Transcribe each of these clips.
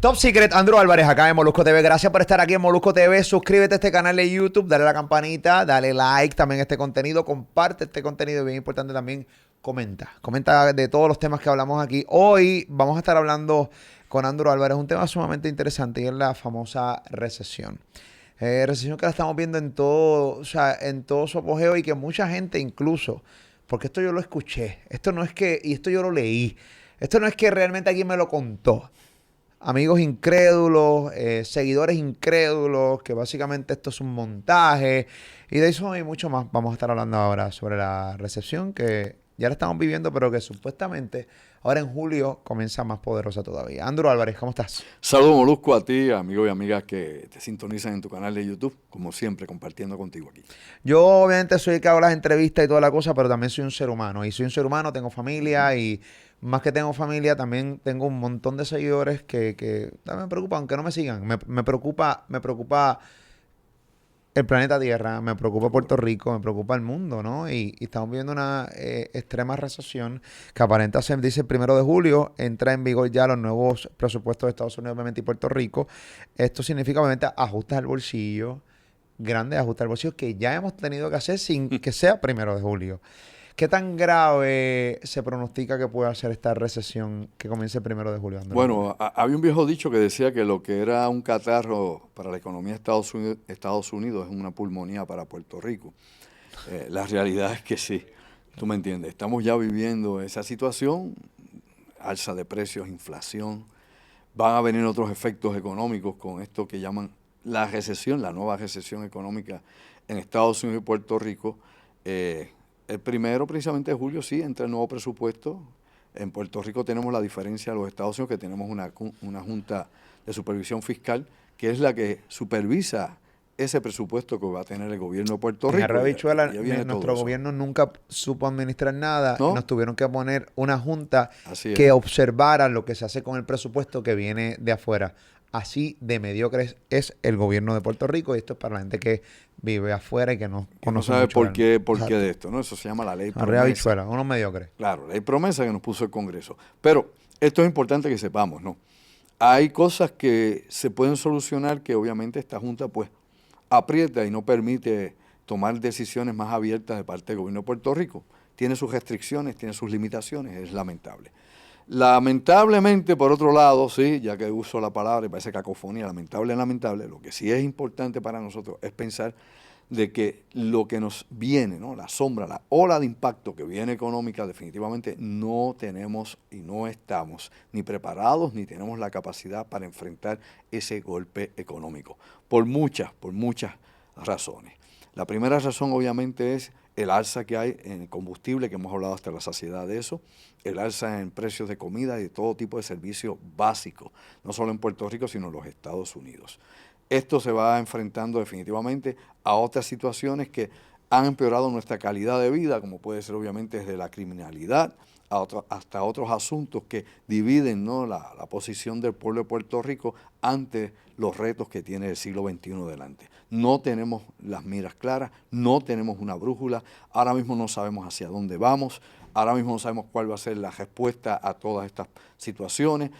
Top Secret, Andrew Álvarez, acá en Molusco TV. Gracias por estar aquí en Molusco TV. Suscríbete a este canal de YouTube, dale a la campanita, dale like también a este contenido, comparte este contenido y bien importante también, comenta. Comenta de todos los temas que hablamos aquí. Hoy vamos a estar hablando con Andrew Álvarez, un tema sumamente interesante y es la famosa recesión. Recesión que la estamos viendo en todo, o sea, en todo su apogeo y que mucha gente incluso, porque esto yo lo escuché, esto no es que, y esto yo lo leí, esto no es que realmente alguien me lo contó. Amigos incrédulos, seguidores incrédulos, que básicamente esto es un montaje. Y de eso y mucho más vamos a estar hablando ahora sobre la recesión que ya la estamos viviendo, pero que supuestamente ahora en julio comienza más poderosa todavía. Andrew Álvarez, ¿cómo estás? Saludos Molusco a ti, amigos y amigas que te sintonizan en tu canal de YouTube, como siempre, compartiendo contigo aquí. Yo obviamente soy el que hago las entrevistas y toda la cosa, pero también soy un ser humano. Y soy un ser humano, tengo familia y más que tengo familia, también tengo un montón de seguidores que también me preocupan, aunque no me sigan. Me preocupa el planeta Tierra, me preocupa Puerto Seguro. Rico, me preocupa el mundo, ¿no? Y estamos viendo una extrema recesión que aparenta ser, dice el 1 de julio, entra en vigor ya los nuevos presupuestos de Estados Unidos, obviamente, y Puerto Rico. Esto significa, obviamente, ajustes al bolsillo, grandes ajustes al bolsillo que ya hemos tenido que hacer sin que sea 1 de julio. ¿Qué tan grave se pronostica que pueda ser esta recesión que comience el 1 de julio, Andrew Álvarez? Bueno, había un viejo dicho que decía que lo que era un catarro para la economía de Estados Unidos es una pulmonía para Puerto Rico. La realidad es que sí, tú me entiendes, estamos ya viviendo esa situación, alza de precios, inflación, van a venir otros efectos económicos con esto que llaman la recesión, la nueva recesión económica en Estados Unidos y Puerto Rico. El 1 precisamente de julio sí entra el nuevo presupuesto. En Puerto Rico tenemos la diferencia de los Estados Unidos, que tenemos una junta de supervisión fiscal, que es la que supervisa ese presupuesto que va a tener el gobierno de Puerto En Rico. Arroyo Y Habichuela, ya viene todo nuestro eso, gobierno nunca supo administrar nada y nos ¿no? tuvieron que poner una junta Así es. que observara lo que se hace con el presupuesto que viene de afuera. Así de mediocre es el gobierno de Puerto Rico y esto es para la gente que vive afuera y que no Que no conoce sabe mucho del... por qué de Exacto. esto, ¿no? Eso se llama la ley Arroyo promesa. Habichuela, unos mediocres. Claro, ley promesa que nos puso el Congreso. Pero esto es importante que sepamos, ¿no? Hay cosas que se pueden solucionar que obviamente esta Junta pues aprieta y no permite tomar decisiones más abiertas de parte del gobierno de Puerto Rico. Tiene sus restricciones, tiene sus limitaciones, es lamentable. Lamentablemente, por otro lado, sí, ya que uso la palabra y parece cacofonía, lamentable, lo que sí es importante para nosotros es pensar de que lo que nos viene, ¿no? La sombra, la ola de impacto que viene económica, definitivamente no tenemos y no estamos ni preparados ni tenemos la capacidad para enfrentar ese golpe económico, por muchas razones. La primera razón obviamente es el alza que hay en el combustible, que hemos hablado hasta la saciedad de eso, el alza en precios de comida y de todo tipo de servicios básicos, no solo en Puerto Rico, sino en los Estados Unidos. Esto se va enfrentando definitivamente a otras situaciones que han empeorado nuestra calidad de vida, como puede ser obviamente desde la criminalidad hasta otros asuntos que dividen, ¿no?, la posición del pueblo de Puerto Rico ante los retos que tiene el siglo XXI delante. No tenemos las miras claras, no tenemos una brújula, ahora mismo no sabemos hacia dónde vamos, ahora mismo no sabemos cuál va a ser la respuesta a todas estas situaciones.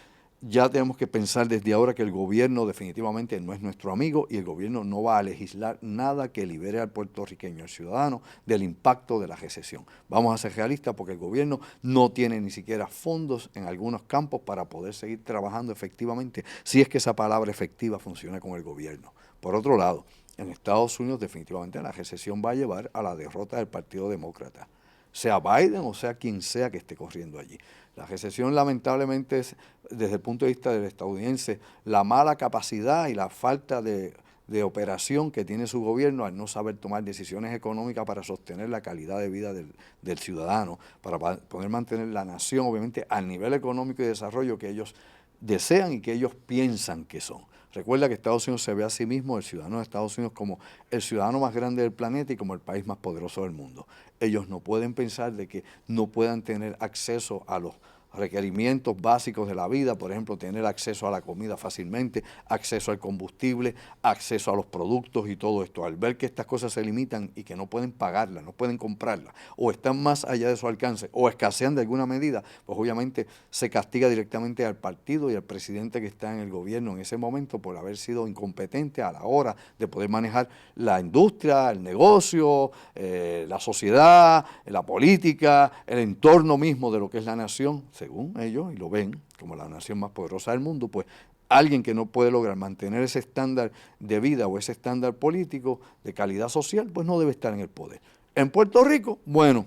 Ya tenemos que pensar desde ahora que el gobierno definitivamente no es nuestro amigo y el gobierno no va a legislar nada que libere al puertorriqueño, al ciudadano, del impacto de la recesión. Vamos a ser realistas porque el gobierno no tiene ni siquiera fondos en algunos campos para poder seguir trabajando efectivamente, si es que esa palabra efectiva funciona con el gobierno. Por otro lado, en Estados Unidos definitivamente la recesión va a llevar a la derrota del Partido Demócrata, sea Biden o sea quien sea que esté corriendo allí. La recesión lamentablemente es, desde el punto de vista del estadounidense, la mala capacidad y la falta de operación que tiene su gobierno al no saber tomar decisiones económicas para sostener la calidad de vida del ciudadano, para poder mantener la nación, obviamente, al nivel económico y de desarrollo que ellos desean y que ellos piensan que son. Recuerda que Estados Unidos se ve a sí mismo, el ciudadano de Estados Unidos, como el ciudadano más grande del planeta y como el país más poderoso del mundo. Ellos no pueden pensar de que no puedan tener acceso a los requerimientos básicos de la vida, por ejemplo, tener acceso a la comida fácilmente, acceso al combustible, acceso a los productos y todo esto. Al ver que estas cosas se limitan y que no pueden pagarlas, no pueden comprarlas, o están más allá de su alcance, o escasean de alguna medida, pues obviamente se castiga directamente al partido y al presidente que está en el gobierno en ese momento por haber sido incompetente a la hora de poder manejar la industria, el negocio, la sociedad, la política, el entorno mismo de lo que es la nación, según ellos, y lo ven como la nación más poderosa del mundo. Pues alguien que no puede lograr mantener ese estándar de vida o ese estándar político de calidad social, pues no debe estar en el poder. En Puerto Rico, bueno,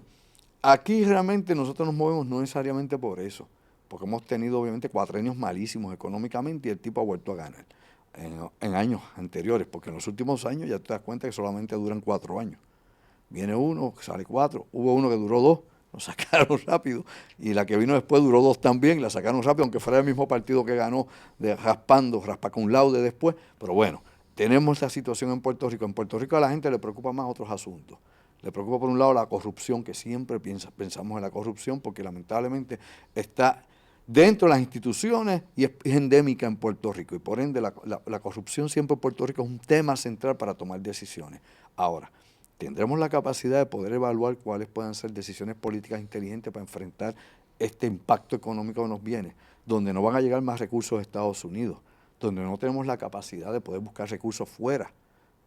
aquí realmente nosotros nos movemos no necesariamente por eso, porque hemos tenido obviamente cuatrenios malísimos económicamente y el tipo ha vuelto a ganar en años anteriores, porque en los últimos años ya te das cuenta que solamente duran 4 años. Viene uno, sale 4, hubo uno que duró 2, lo sacaron rápido, y la que vino después duró 2 también, la sacaron rápido, aunque fuera el mismo partido que ganó, raspa con laude después, pero bueno, tenemos esta situación en Puerto Rico. En Puerto Rico a la gente le preocupa más otros asuntos. Le preocupa por un lado la corrupción, que siempre pensamos en la corrupción, porque lamentablemente está dentro de las instituciones y es endémica en Puerto Rico, y por ende la corrupción siempre en Puerto Rico es un tema central para tomar decisiones. Ahora, tendremos la capacidad de poder evaluar cuáles puedan ser decisiones políticas inteligentes para enfrentar este impacto económico que nos viene, donde no van a llegar más recursos de Estados Unidos, donde no tenemos la capacidad de poder buscar recursos fuera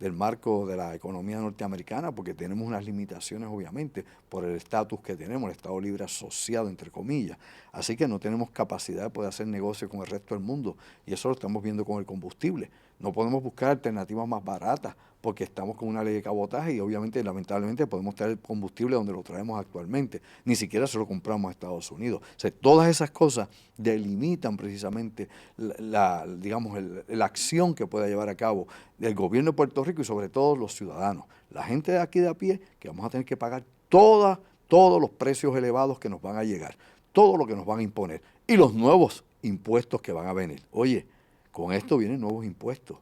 del marco de la economía norteamericana, porque tenemos unas limitaciones obviamente por el estatus que tenemos, el Estado libre asociado entre comillas, así que no tenemos capacidad de poder hacer negocio con el resto del mundo, y eso lo estamos viendo con el combustible. No podemos buscar alternativas más baratas porque estamos con una ley de cabotaje y obviamente lamentablemente podemos traer el combustible donde lo traemos actualmente, ni siquiera se lo compramos a Estados Unidos. O sea, todas esas cosas delimitan precisamente digamos, la acción que pueda llevar a cabo el gobierno de Puerto Rico y sobre todo los ciudadanos. La gente de aquí de a pie, que vamos a tener que pagar todos los precios elevados que nos van a llegar, todo lo que nos van a imponer y los nuevos impuestos que van a venir. Oye, con esto vienen nuevos impuestos.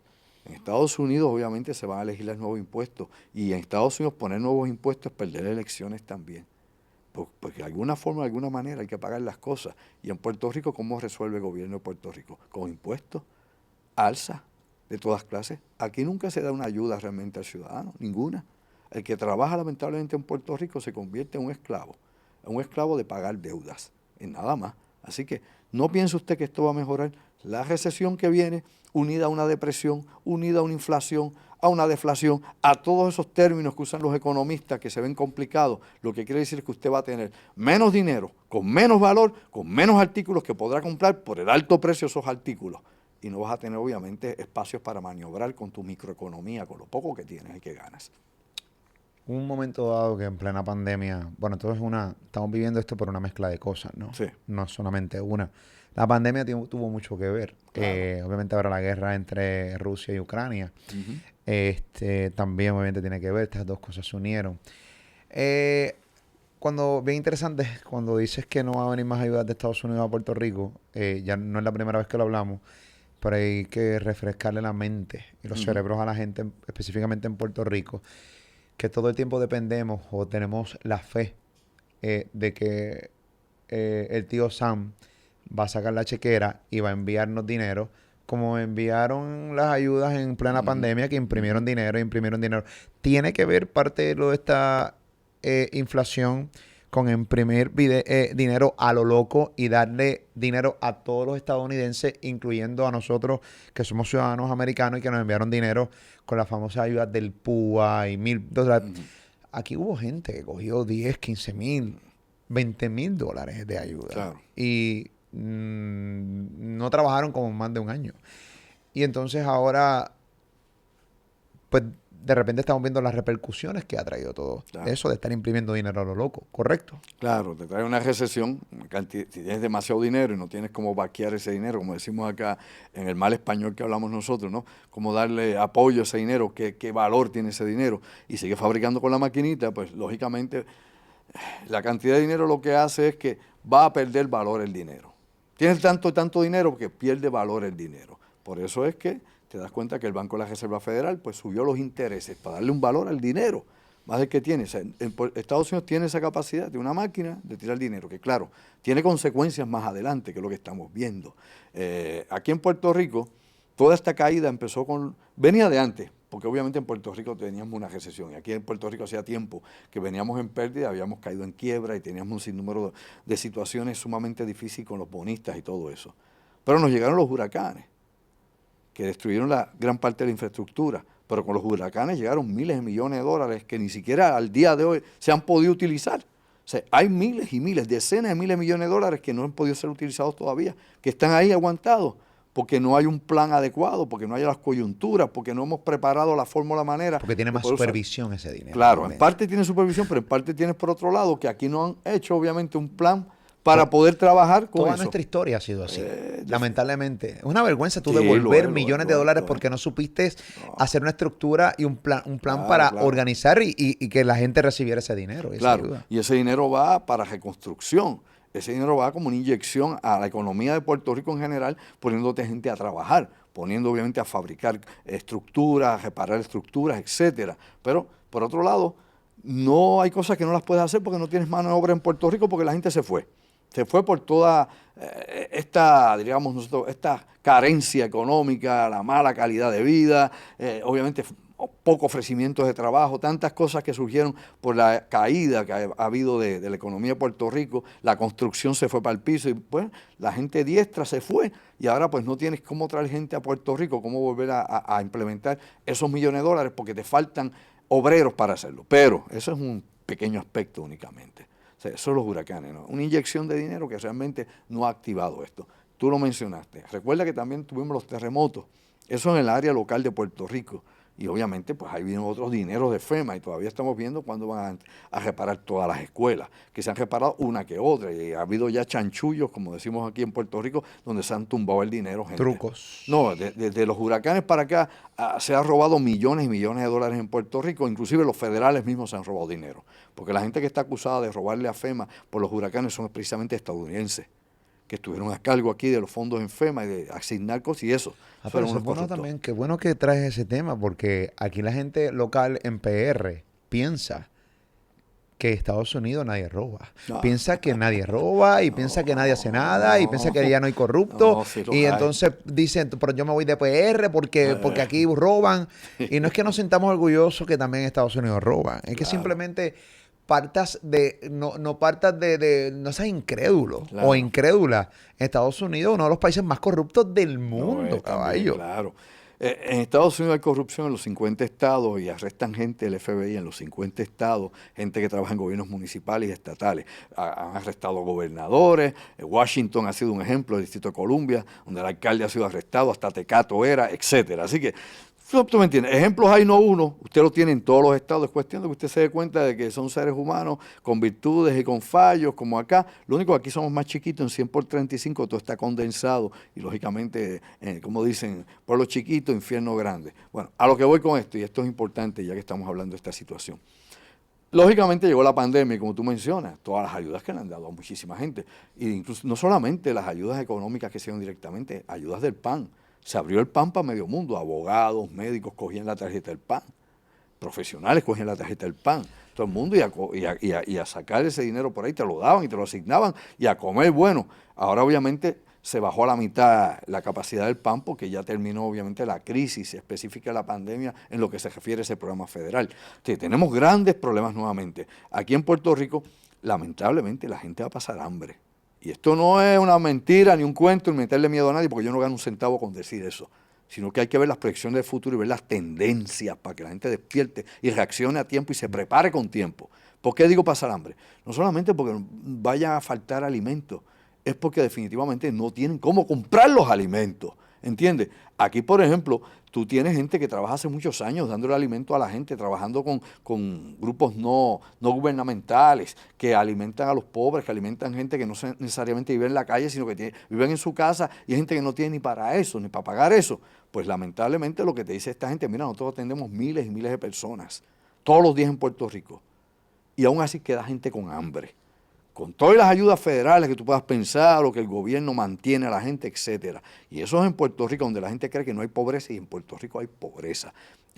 En Estados Unidos obviamente se van a legislar nuevos impuestos, y en Estados Unidos poner nuevos impuestos es perder elecciones también. Porque de alguna forma, de alguna manera hay que pagar las cosas. Y en Puerto Rico, ¿cómo resuelve el gobierno de Puerto Rico? Con impuestos, alza de todas clases. Aquí nunca se da una ayuda realmente al ciudadano, ninguna. El que trabaja lamentablemente en Puerto Rico se convierte en un esclavo de pagar deudas, en nada más. Así que no piense usted que esto va a mejorar. La recesión que viene, unida a una depresión, unida a una inflación, a una deflación, a todos esos términos que usan los economistas que se ven complicados, lo que quiere decir que usted va a tener menos dinero, con menos valor, con menos artículos que podrá comprar por el alto precio de esos artículos. Y no vas a tener obviamente espacios para maniobrar con tu microeconomía, con lo poco que tienes y que ganas. Un momento dado que en plena pandemia, bueno, estamos viviendo esto por una mezcla de cosas, ¿no? Sí. No solamente una. La pandemia tuvo mucho que ver. Claro. Obviamente ahora la guerra entre Rusia y Ucrania, Uh-huh. también obviamente tiene que ver, estas dos cosas se unieron. Bien interesante, cuando dices que no va a venir más ayuda de Estados Unidos a Puerto Rico, ya no es la primera vez que lo hablamos, pero hay que refrescarle la mente y los cerebros a la gente, específicamente en Puerto Rico, que todo el tiempo dependemos o tenemos la fe de que el tío Sam va a sacar la chequera y va a enviarnos dinero, como enviaron las ayudas en plena pandemia, que imprimieron dinero. Tiene que ver parte de lo de esta inflación con imprimir dinero a lo loco y darle dinero a todos los estadounidenses, incluyendo a nosotros que somos ciudadanos americanos y que nos enviaron dinero con la famosa ayuda del PUA y $1,000. Aquí hubo gente que cogió 10, 15 mil, $20,000 de ayuda. Claro. Y no trabajaron como más de un año. Y entonces ahora, pues de repente estamos viendo las repercusiones que ha traído todo eso de estar imprimiendo dinero a lo loco, ¿correcto? Claro, te trae una recesión, si tienes demasiado dinero y no tienes cómo vaquear ese dinero, como decimos acá en el mal español que hablamos nosotros, ¿no? Cómo darle apoyo a ese dinero, qué valor tiene ese dinero, y sigue fabricando con la maquinita, pues lógicamente la cantidad de dinero lo que hace es que va a perder valor el dinero. Tienes tanto dinero que pierde valor el dinero. Por eso es que te das cuenta que el Banco de la Reserva Federal pues subió los intereses para darle un valor al dinero, más del que tiene. O sea, Estados Unidos tiene esa capacidad de una máquina de tirar dinero, que claro, tiene consecuencias más adelante, que es lo que estamos viendo. Aquí en Puerto Rico, toda esta caída venía de antes, porque obviamente en Puerto Rico teníamos una recesión, y aquí en Puerto Rico hacía tiempo que veníamos en pérdida, habíamos caído en quiebra y teníamos un sinnúmero de situaciones sumamente difíciles con los bonistas y todo eso. Pero nos llegaron los huracanes, que destruyeron la gran parte de la infraestructura, pero con los huracanes llegaron miles de millones de dólares que ni siquiera al día de hoy se han podido utilizar. O sea, hay miles y miles, decenas de miles de millones de dólares que no han podido ser utilizados todavía, que están ahí aguantados, porque no hay un plan adecuado, porque no hay las coyunturas, porque no hemos preparado la fórmula, la manera. Porque tiene más supervisión ese dinero. Claro, en parte tiene supervisión, pero en parte tienes por otro lado que aquí no han hecho obviamente un plan para poder trabajar con Toda eso. nuestra historia ha sido así, lamentablemente. Es una vergüenza tú Sí, devolver millones de dólares porque no supiste hacer una estructura y un plan para organizar y que la gente recibiera ese dinero. Claro, y ese dinero va para reconstrucción. Ese dinero va como una inyección a la economía de Puerto Rico en general, poniéndote gente a trabajar, poniendo obviamente a fabricar estructuras, reparar estructuras, etcétera. Pero, por otro lado, no hay cosas que no las puedes hacer porque no tienes mano de obra en Puerto Rico porque la gente se fue. Se fue por toda esta, digamos nosotros, esta carencia económica, la mala calidad de vida, obviamente poco ofrecimiento de trabajo, tantas cosas que surgieron por la caída que ha habido de la economía de Puerto Rico, la construcción se fue para el piso y pues la gente diestra se fue y ahora pues no tienes cómo traer gente a Puerto Rico, cómo volver a implementar esos millones de dólares porque te faltan obreros para hacerlo. Pero eso es un pequeño aspecto únicamente. O sea, eso son los huracanes, ¿no? Una inyección de dinero que realmente no ha activado esto. Tú lo mencionaste. Recuerda que también tuvimos los terremotos. Eso en el área local de Puerto Rico. Y obviamente, pues ahí vienen otros dineros de FEMA y todavía estamos viendo cuándo van a reparar todas las escuelas, que se han reparado una que otra. Y ha habido ya chanchullos, como decimos aquí en Puerto Rico, donde se han tumbado el dinero. Gente. Trucos. No, desde los huracanes para acá se ha robado millones y millones de dólares en Puerto Rico. Inclusive los federales mismos se han robado dinero. Porque la gente que está acusada de robarle a FEMA por los huracanes son precisamente estadounidenses, que estuvieron a cargo aquí de los fondos en FEMA y de asignar cosas y eso. Pero eso es bueno también, qué bueno que traes ese tema, porque aquí la gente local en PR piensa que Estados Unidos nadie roba. No. Piensa que nadie roba y piensa que nadie hace nada y piensa que ya no hay corrupto. Y entonces dicen, pero yo me voy de PR porque aquí roban. Y no es que nos sintamos orgullosos que también Estados Unidos roban. Es que simplemente no seas incrédulo o incrédula. Estados Unidos es uno de los países más corruptos del mundo, caballo. Claro. En Estados Unidos hay corrupción en los 50 estados y arrestan gente del FBI en los 50 estados, gente que trabaja en gobiernos municipales y estatales. Han arrestado gobernadores, Washington ha sido un ejemplo, el Distrito de Columbia, donde el alcalde ha sido arrestado, hasta Tecato era, etcétera. Así que tú me entiendes, ejemplos hay no uno, usted los tiene en todos los estados, es cuestión de que usted se dé cuenta de que son seres humanos con virtudes y con fallos, como acá. Lo único que aquí somos más chiquitos, en 100 por 35, todo está condensado y lógicamente, como dicen, pueblo chiquito, infierno grande. Bueno, a lo que voy con esto, y esto es importante ya que estamos hablando de esta situación. Lógicamente llegó la pandemia y como tú mencionas, todas las ayudas que le han dado a muchísima gente, e incluso no solamente las ayudas económicas que se dieron directamente, ayudas del PAN. Se abrió el PAN para medio mundo, abogados, médicos cogían la tarjeta del PAN, profesionales cogían la tarjeta del PAN, todo el mundo y a sacar ese dinero por ahí, te lo daban y te lo asignaban y a comer bueno. Ahora obviamente se bajó a la mitad la capacidad del PAN porque ya terminó obviamente la crisis específica de la pandemia en lo que se refiere a ese programa federal. Entonces, tenemos grandes problemas nuevamente. Aquí en Puerto Rico, lamentablemente, la gente va a pasar hambre. Y esto no es una mentira ni un cuento ni meterle miedo a nadie, porque yo no gano un centavo con decir eso, sino que hay que ver las proyecciones del futuro y ver las tendencias para que la gente despierte y reaccione a tiempo y se prepare con tiempo. ¿Por qué digo pasar hambre? No solamente porque vaya a faltar alimentos, es porque definitivamente no tienen cómo comprar los alimentos. ¿Entiendes? Aquí, por ejemplo, tú tienes gente que trabaja hace muchos años dándole alimento a la gente, trabajando con grupos no gubernamentales, que alimentan a los pobres, que alimentan gente que no necesariamente vive en la calle, sino que viven en su casa, y hay gente que no tiene ni para eso, ni para pagar eso. Pues lamentablemente lo que te dice esta gente, mira, nosotros atendemos miles y miles de personas todos los días en Puerto Rico, y aún así queda gente con hambre. Con todas las ayudas federales que tú puedas pensar, o que el gobierno mantiene a la gente, etcétera. Y eso es en Puerto Rico, donde la gente cree que no hay pobreza, y en Puerto Rico hay pobreza.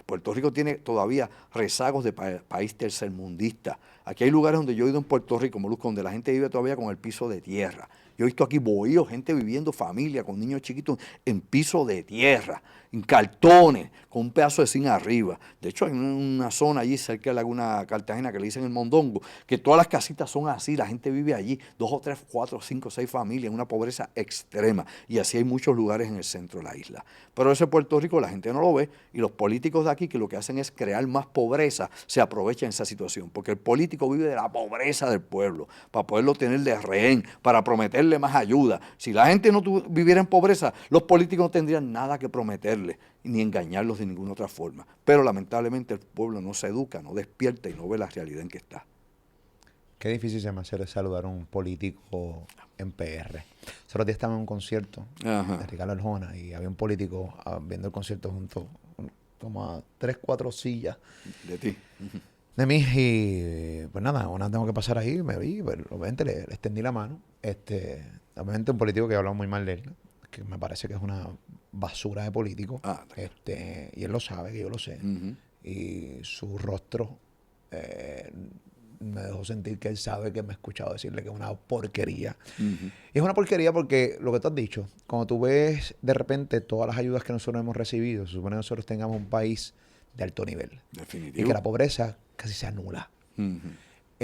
Puerto Rico tiene todavía rezagos de país tercermundista. Aquí hay lugares donde yo he ido en Puerto Rico, Molusco, donde la gente vive todavía con el piso de tierra. Yo he visto aquí bohíos, gente viviendo familia con niños chiquitos en piso de tierra, en cartones, con un pedazo de zinc arriba. De hecho, hay una zona allí cerca de Laguna Cartagena que le dicen el Mondongo, que todas las casitas son así, la gente vive allí, 2 o 3, 4, 5, 6 familias, en una pobreza extrema. Y así hay muchos lugares en el centro de la isla. Pero ese Puerto Rico la gente no lo ve y los políticos de aquí que lo que hacen es crear más pobreza, se aprovechan de esa situación, porque el político vive de la pobreza del pueblo, para poderlo tener de rehén, para prometerle más ayuda. Si la gente no viviera en pobreza, los políticos no tendrían nada que prometerle, ni engañarlos de ninguna otra forma. Pero lamentablemente el pueblo no se educa, no despierta y no ve la realidad en que está. Qué difícil se me hace saludar a un político en PR. Solo día estaba en un concierto de Ricardo Arjona y había un político viendo el concierto junto como a 3, 4 sillas De ti. de mí. Y pues nada, una tengo que pasar ahí, me vi, pero obviamente le extendí la mano. Obviamente un político que ha hablado muy mal de él, ¿no? Que me parece que es una basura de político. Y él lo sabe, que yo lo sé. Y su rostro me dejó sentir que él sabe que me ha escuchado decirle que es una porquería. Y es una porquería porque lo que tú has dicho, cuando tú ves de repente todas las ayudas que nosotros hemos recibido, se supone que nosotros tengamos un país de alto nivel. Definitivo. Y que la pobreza casi se anula.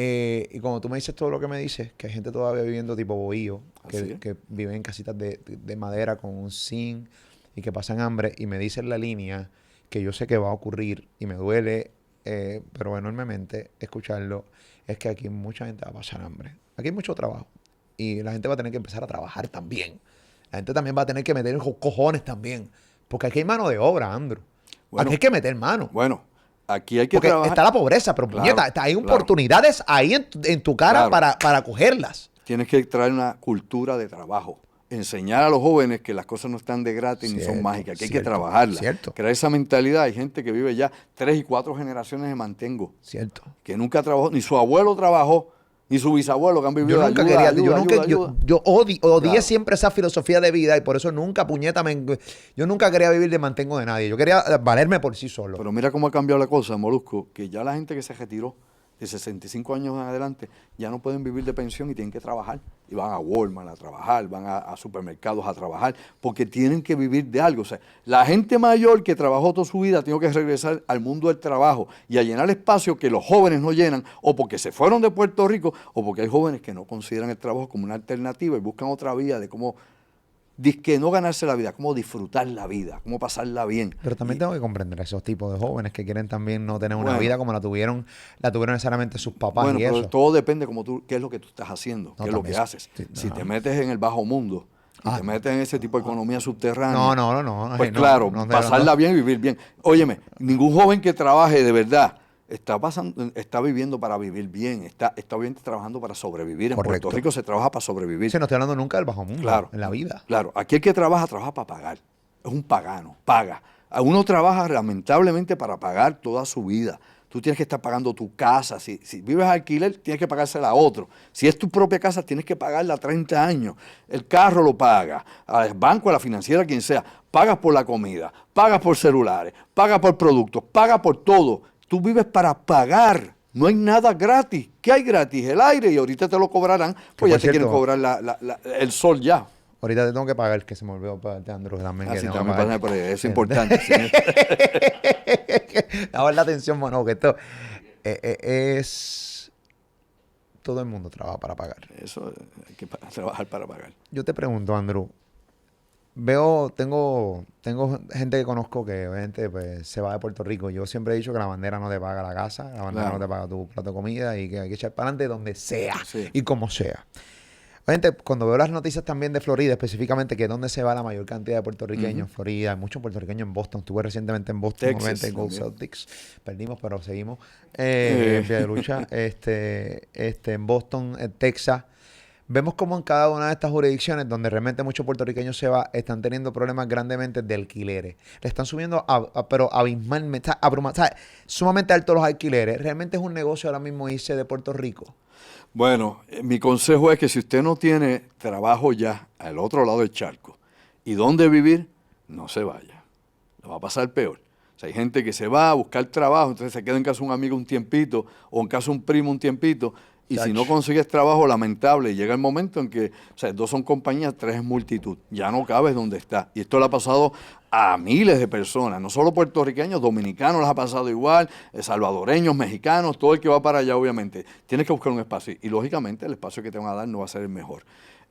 Y cuando tú me dices todo lo que me dices, que hay gente todavía viviendo tipo bohío, que viven en casitas de madera con un zinc y que pasan hambre, y me dices la línea que yo sé que va a ocurrir y me duele, pero enormemente escucharlo, es que aquí mucha gente va a pasar hambre. Aquí hay mucho trabajo y la gente va a tener que empezar a trabajar también. La gente también va a tener que meter los cojones también, porque aquí hay mano de obra, Andrew. Aquí hay que meter mano. Bueno, aquí hay que porque trabajar. Está la pobreza, pero puñeta, hay oportunidades ahí en tu cara para cogerlas. Tienes que traer una cultura de trabajo. Enseñar a los jóvenes que las cosas no están de gratis ni son mágicas, que hay que trabajarlas. Crear esa mentalidad. Hay gente que vive ya 3 y 4 generaciones de mantengo. Que nunca trabajó, ni su abuelo trabajó, ni su bisabuelo que han vivido. Yo odié siempre esa filosofía de vida y por eso nunca, yo nunca quería vivir de mantengo de nadie. Yo quería valerme por sí solo. Pero mira cómo ha cambiado la cosa, Molusco, que ya la gente que se retiró de 65 años en adelante ya no pueden vivir de pensión y tienen que trabajar. Y van a Walmart a trabajar, van a supermercados a trabajar, porque tienen que vivir de algo. O sea, la gente mayor que trabajó toda su vida tiene que regresar al mundo del trabajo y a llenar espacios que los jóvenes no llenan, o porque se fueron de Puerto Rico, o porque hay jóvenes que no consideran el trabajo como una alternativa y buscan otra vía de cómo que no ganarse la vida, cómo disfrutar la vida, cómo pasarla bien. Pero también tengo que comprender a esos tipos de jóvenes que quieren también no tener una vida como la tuvieron necesariamente sus papás. Bueno, y pero eso. Todo depende qué es lo que tú estás haciendo, qué es lo que haces. Si te metes en el bajo mundo y te metes en ese tipo de economía subterránea, pues claro, pasarla bien y vivir bien. Óyeme, ningún joven que trabaje de verdad está viviendo para vivir bien, está obviamente trabajando para sobrevivir. En Puerto Rico se trabaja para sobrevivir. Sí, no estoy hablando nunca del bajo mundo, en la vida. Claro, aquí el que trabaja para pagar. Es un pagano, paga. Uno trabaja lamentablemente para pagar toda su vida. Tú tienes que estar pagando tu casa. Si vives a alquiler, tienes que pagársela a otro. Si es tu propia casa, tienes que pagarla a 30 años. El carro lo paga, al banco, a la financiera, quien sea. Pagas por la comida, pagas por celulares, pagas por productos, pagas por todo. Tú vives para pagar. No hay nada gratis. ¿Qué hay gratis? El aire, y ahorita te lo cobrarán, pues ya te quieren cobrar el sol ya. Ahorita te tengo que pagar, que se me olvidó pagarte, Andrew, también. Sí, también pasa por eso, es importante. Ahora la atención, mano, que esto es... Todo el mundo trabaja para pagar. Eso, hay que trabajar para pagar. Yo te pregunto, Andrew, tengo gente que conozco que obviamente pues, se va de Puerto Rico. Yo siempre he dicho que la bandera no te paga la casa, la bandera no te paga tu plato de comida y que hay que echar para adelante donde sea y como sea. Obviamente, cuando veo las noticias también de Florida, específicamente, que es donde se va la mayor cantidad de puertorriqueños en Florida, hay muchos puertorriqueños en Boston. Estuve recientemente en Boston, obviamente, Go Celtics. Perdimos, pero seguimos en pie de lucha. En Boston, en Texas. Vemos como en cada una de estas jurisdicciones donde realmente muchos puertorriqueños se van, están teniendo problemas grandemente de alquileres. Le están subiendo, pero abismalmente, sumamente altos los alquileres. ¿Realmente es un negocio ahora mismo irse de Puerto Rico? Bueno, mi consejo es que si usted no tiene trabajo ya al otro lado del charco y dónde vivir, no se vaya. Lo va a pasar peor. O sea, hay gente que se va a buscar trabajo, entonces se queda en casa de un amigo un tiempito, o en casa de un primo un tiempito, y si no consigues trabajo, lamentable, llega el momento en que, o sea, 2 son compañías, 3 es multitud, ya no cabes donde está. Y esto le ha pasado a miles de personas, no solo puertorriqueños, dominicanos les ha pasado igual, salvadoreños, mexicanos, todo el que va para allá, obviamente, tienes que buscar un espacio. Y lógicamente el espacio que te van a dar no va a ser el mejor.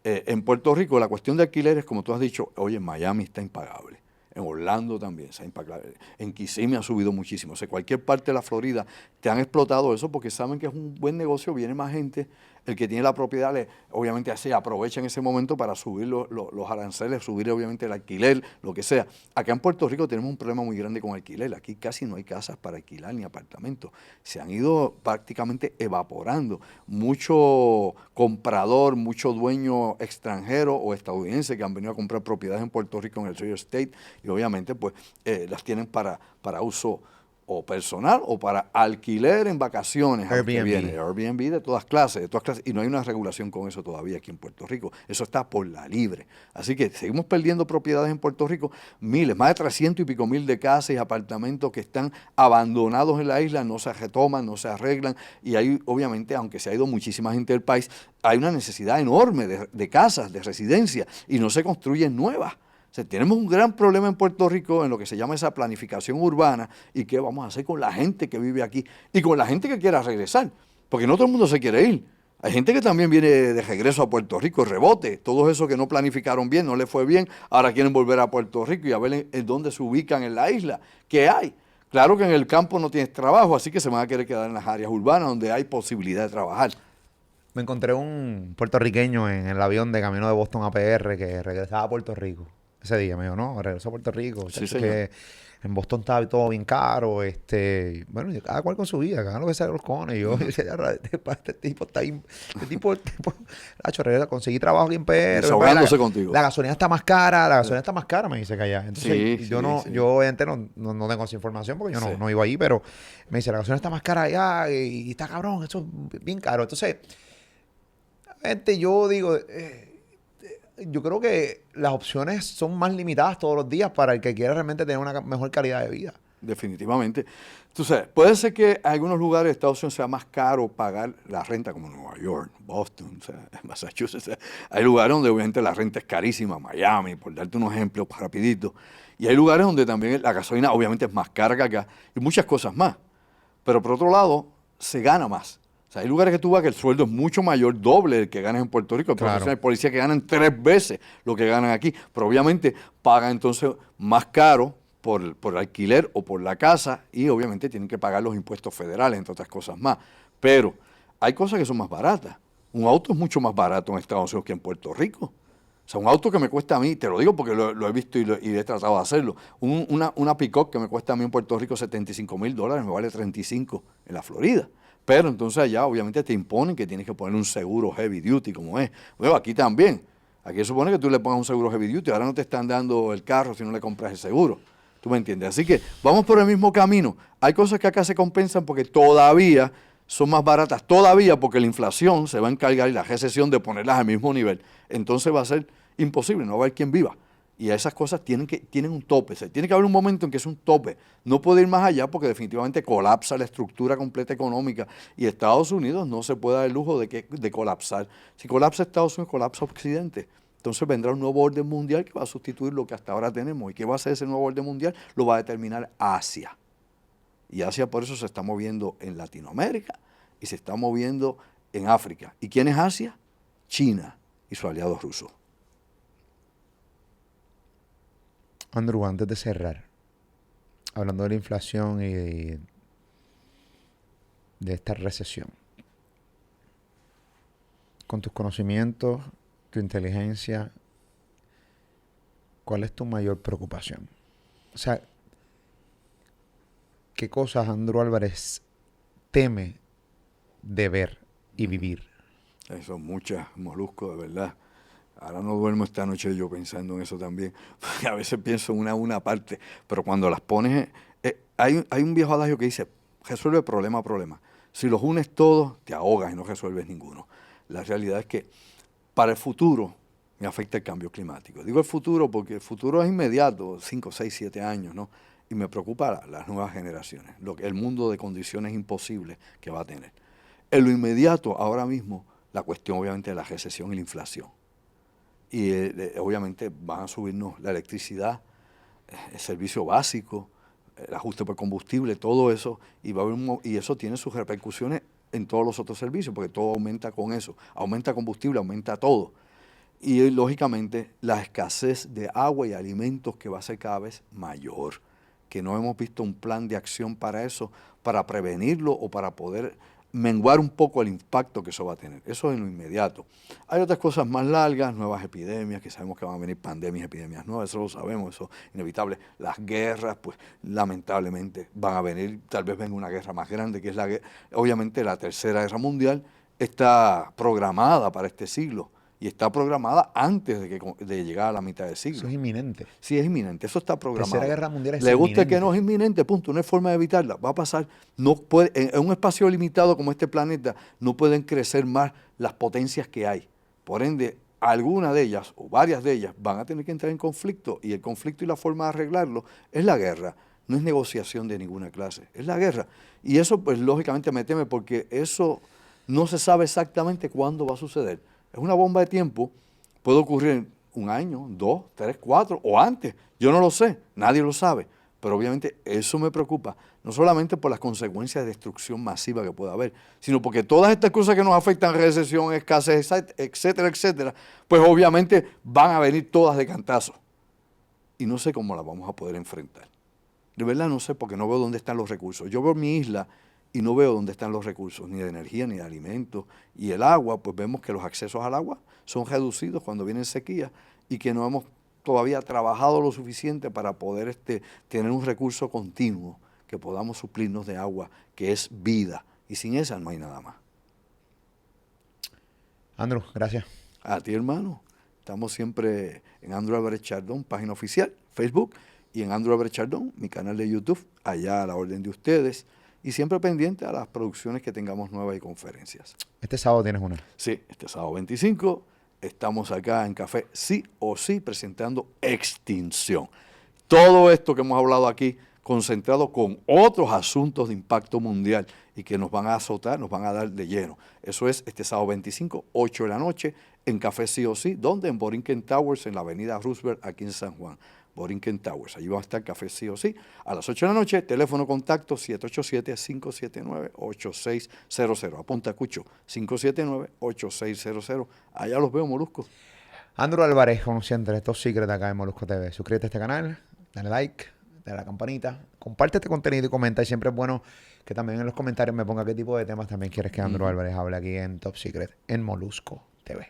En Puerto Rico, la cuestión de alquileres, como tú has dicho, oye, en Miami está impagable. En Orlando también se ha impagado. En Kissimmee ha subido muchísimo. O sea, cualquier parte de la Florida te han explotado eso porque saben que es un buen negocio, viene más gente, el que tiene la propiedad, obviamente así aprovecha en ese momento para subir los aranceles, subir obviamente el alquiler, lo que sea. Acá en Puerto Rico tenemos un problema muy grande con alquiler. Aquí casi no hay casas para alquilar ni apartamentos. Se han ido prácticamente evaporando. Mucho comprador, mucho dueño extranjero o estadounidense que han venido a comprar propiedades en Puerto Rico en el real estate y obviamente pues las tienen para uso o personal o para alquiler en vacaciones. Airbnb. Airbnb de todas clases, y no hay una regulación con eso todavía aquí en Puerto Rico. Eso está por la libre. Así que seguimos perdiendo propiedades en Puerto Rico, miles, más de 300 y pico mil de casas y apartamentos que están abandonados en la isla, no se retoman, no se arreglan, y hay obviamente, aunque se ha ido muchísima gente del país, hay una necesidad enorme de casas, de residencias, y no se construyen nuevas. O sea, tenemos un gran problema en Puerto Rico en lo que se llama esa planificación urbana y qué vamos a hacer con la gente que vive aquí y con la gente que quiera regresar, porque no todo el mundo se quiere ir. Hay gente que también viene de regreso a Puerto Rico, rebote, todos esos que no planificaron bien, no les fue bien, ahora quieren volver a Puerto Rico y a ver en dónde se ubican en la isla, qué hay. Claro que en el campo no tienes trabajo, así que se van a querer quedar en las áreas urbanas donde hay posibilidad de trabajar. Me encontré un puertorriqueño en el avión de camino de Boston a PR que regresaba a Puerto Rico. Ese día me dijo, no, regreso a Puerto Rico. Sí, Chacho, señor. que en Boston estaba todo bien caro. Bueno, y cada cual con su vida, cada uno que se los cojones. Y yo decía, este tipo está ahí. Nacho, regresa, conseguí trabajo aquí en PR. Desahogándose contigo. La gasolina está más cara, me dice que allá. Entonces, Sí, yo sí, no, sí. yo obviamente no tengo esa información porque yo Sí. no iba ahí, pero me dice, la gasolina está más cara allá y está cabrón, eso es bien caro. Entonces, gente, yo digo, yo creo que las opciones son más limitadas todos los días para el que quiera realmente tener una mejor calidad de vida. Definitivamente. Tú sabes, puede ser que en algunos lugares de Estados Unidos sea más caro pagar la renta, como Nueva York, Boston, o sea, Massachusetts. O sea, hay lugares donde obviamente la renta es carísima, Miami, por darte un ejemplo rapidito. Y hay lugares donde también la gasolina obviamente es más cara que acá y muchas cosas más. Pero por otro lado, se gana más. O sea, hay lugares que tú vas que el sueldo es mucho mayor, doble del que ganas en Puerto Rico. Hay Claro. profesionales de policía que ganan 3 veces lo que ganan aquí. Pero obviamente pagan entonces más caro por alquiler o por la casa y obviamente tienen que pagar los impuestos federales, entre otras cosas más. Pero hay cosas que son más baratas. Un auto es mucho más barato en Estados Unidos que en Puerto Rico. O sea, un auto que me cuesta a mí, te lo digo porque lo he visto y he tratado de hacerlo, una pick-up que me cuesta a mí en Puerto Rico $75,000, me vale 35 en la Florida. Pero entonces allá obviamente te imponen que tienes que poner un seguro heavy duty como es. Bueno, aquí también. Aquí se supone que tú le pongas un seguro heavy duty, ahora no te están dando el carro si no le compras el seguro. ¿Tú me entiendes? Así que vamos por el mismo camino. Hay cosas que acá se compensan porque todavía son más baratas, todavía porque la inflación se va a encargar y la recesión de ponerlas al mismo nivel. Entonces va a ser imposible, no va a haber quien viva. Y esas cosas tienen un tope. O sea, tiene que haber un momento en que es un tope. No puede ir más allá porque definitivamente colapsa la estructura completa económica. Y Estados Unidos no se puede dar el lujo de colapsar. Si colapsa Estados Unidos, colapsa Occidente. Entonces vendrá un nuevo orden mundial que va a sustituir lo que hasta ahora tenemos. ¿Y qué va a hacer ese nuevo orden mundial? Lo va a determinar Asia. Y Asia por eso se está moviendo en Latinoamérica y se está moviendo en África. ¿Y quién es Asia? China y su aliado ruso. Andrew, antes de cerrar, hablando de la inflación y de esta recesión, con tus conocimientos, tu inteligencia, ¿cuál es tu mayor preocupación? O sea, ¿qué cosas Andrew Álvarez teme de ver y vivir? Son muchas, Molusco, de verdad. Ahora no duermo esta noche yo pensando en eso también. Porque a veces pienso una parte, pero cuando las pones... hay un viejo adagio que dice, resuelve problema a problema. Si los unes todos, te ahogas y no resuelves ninguno. La realidad es que para el futuro me afecta el cambio climático. Digo el futuro porque el futuro es inmediato, 5, 6, 7 años, ¿no? Y me preocupa las nuevas generaciones, el mundo de condiciones imposibles que va a tener. En lo inmediato, ahora mismo, la cuestión obviamente de la recesión y la inflación. Y obviamente van a subirnos la electricidad, el servicio básico, el ajuste por combustible, todo eso, y va a haber y eso tiene sus repercusiones en todos los otros servicios, porque todo aumenta con eso. Aumenta combustible, aumenta todo. Y lógicamente la escasez de agua y alimentos que va a ser cada vez mayor, que no hemos visto un plan de acción para eso, para prevenirlo o para poder menguar un poco el impacto que eso va a tener. Eso en lo inmediato. Hay otras cosas más largas, nuevas epidemias, que sabemos que van a venir pandemias, epidemias nuevas, eso lo sabemos, eso es inevitable. Las guerras, pues lamentablemente van a venir, tal vez venga una guerra más grande, que es obviamente la Tercera Guerra Mundial, está programada para este siglo. Y está programada antes de llegar a la mitad del siglo. Eso es inminente. Sí, es inminente. Eso está programado. Tercera Guerra Mundial es Le guste inminente. que no es inminente, punto. No hay forma de evitarla. Va a pasar. No puede, en un espacio limitado como este planeta, no pueden crecer más las potencias que hay. Por ende, alguna de ellas, o varias de ellas, van a tener que entrar en conflicto. Y el conflicto y la forma de arreglarlo es la guerra. No es negociación de ninguna clase. Es la guerra. Y eso, pues, lógicamente me teme porque eso no se sabe exactamente cuándo va a suceder. Es una bomba de tiempo, puede ocurrir en 1 año, 2, 3, 4 o antes. Yo no lo sé, nadie lo sabe. Pero obviamente eso me preocupa, no solamente por las consecuencias de destrucción masiva que pueda haber, sino porque todas estas cosas que nos afectan, recesión, escasez, etcétera, etcétera, pues obviamente van a venir todas de cantazo. Y no sé cómo las vamos a poder enfrentar. De verdad no sé, porque no veo dónde están los recursos. Yo veo mi isla y no veo dónde están los recursos, ni de energía, ni de alimentos. Y el agua, pues vemos que los accesos al agua son reducidos cuando vienen sequías y que no hemos todavía trabajado lo suficiente para poder tener un recurso continuo, que podamos suplirnos de agua, que es vida. Y sin esa no hay nada más. Andrew, gracias. A ti, hermano. Estamos siempre en Andrew Álvarez Chardón, página oficial, Facebook, y en Andrew Álvarez Chardón, mi canal de YouTube, allá a la orden de ustedes. Y siempre pendiente a las producciones que tengamos nuevas y conferencias. Este sábado tienes una. Sí, este sábado 25 estamos acá en Café Sí o Sí presentando Extinción. Todo esto que hemos hablado aquí concentrado con otros asuntos de impacto mundial y que nos van a azotar, nos van a dar de lleno. Eso es este sábado 25, 8 de la noche, en Café Sí o Sí, donde en Borinquen Towers, en la avenida Roosevelt, aquí en San Juan. Borinquen Towers. Allí va a estar Café Sí o Sí a las 8 de la noche. Teléfono contacto 787-579-8600. Apunta, Cucho, 579-8600. Allá los veo, Molusco. Andrew Álvarez, como siempre, Top Secret acá en Molusco TV. Suscríbete a este canal, dale like, dale a la campanita, comparte este contenido y comenta. Y siempre es bueno que también en los comentarios me ponga qué tipo de temas también quieres que Andrew Álvarez hable aquí en Top Secret, en Molusco TV.